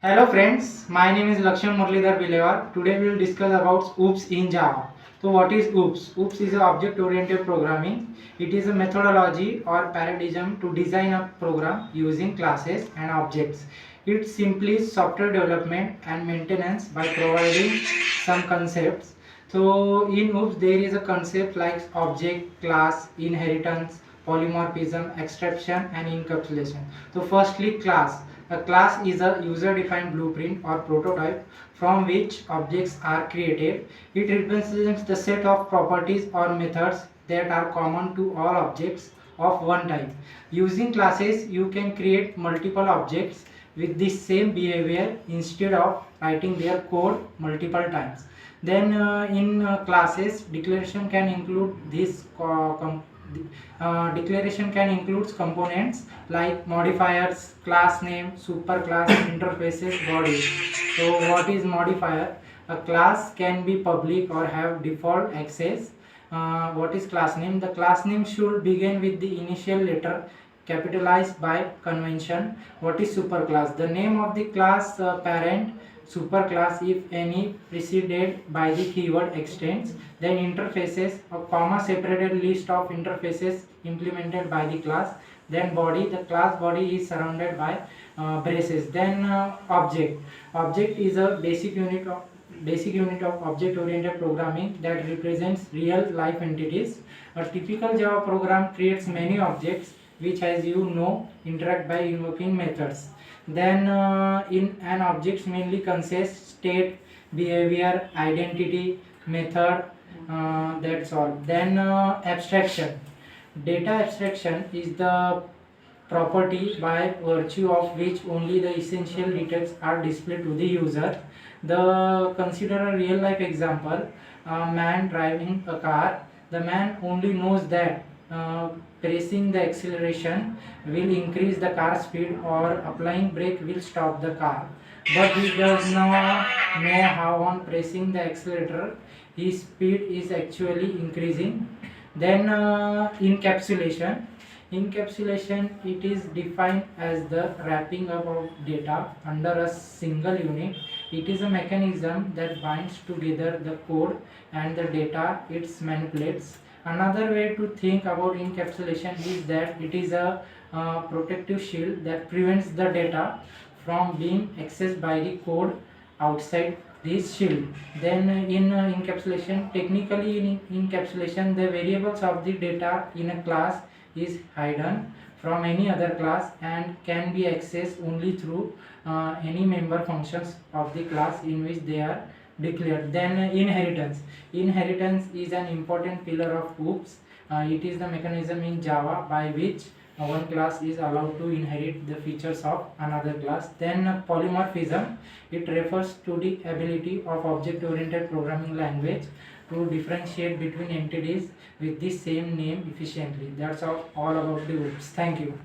Hello friends, my name is Lakshman Muralidhar Bilewal. Today we will discuss about OOPS in Java. So what is OOPS? OOPS is a object-oriented programming. It is a methodology or paradigm to design a program using classes and objects. It simply software development and maintenance by providing some concepts. So in OOPS there is a concept like object, class, inheritance, polymorphism, abstraction and encapsulation. So firstly class. A class is a user-defined blueprint or prototype from which objects are created. It represents the set of properties or methods that are common to all objects of one type. Using classes, you can create multiple objects with the same behavior instead of writing their code multiple times. Then in classes, declaration can include declaration can include components like modifiers, class name, superclass, interfaces, body. So what is modifier? A class can be public or have default access. What is class name? The class name should begin with the initial letter capitalized by convention. What is superclass? The name of the class parent superclass, if any, preceded by the keyword extends. Then interfaces, a comma separated list of interfaces implemented by the class. Then body, the class body is surrounded by braces. Then object is a basic unit of object oriented programming that represents real life entities. A typical Java program creates many objects which, as you know, interact by invoking methods. Then in an objects mainly consists state, behavior, identity, method, that's all. Then abstraction. Data abstraction is the property by virtue of which only the essential details are displayed to the user. The consider a real life example: a man driving a car. The man only knows that pressing the acceleration will increase the car speed or applying brake will stop the car, but he does not know how on pressing the accelerator his speed is actually increasing. Then encapsulation, it is defined as the wrapping up of data under a single unit. It is a mechanism that binds together the code and the data it manipulates. Another way to think about encapsulation is that it is a protective shield that prevents the data from being accessed by the code outside this shield. Then in encapsulation, technically in encapsulation, the variables of the data in a class is hidden from any other class and can be accessed only through any member functions of the class in which they are declared. Then inheritance is an important pillar of OOPS. It is the mechanism in Java by which one class is allowed to inherit the features of another class. Then polymorphism, it refers to the ability of object oriented programming language to differentiate between entities with the same name efficiently. That's all about the OOPS. Thank you.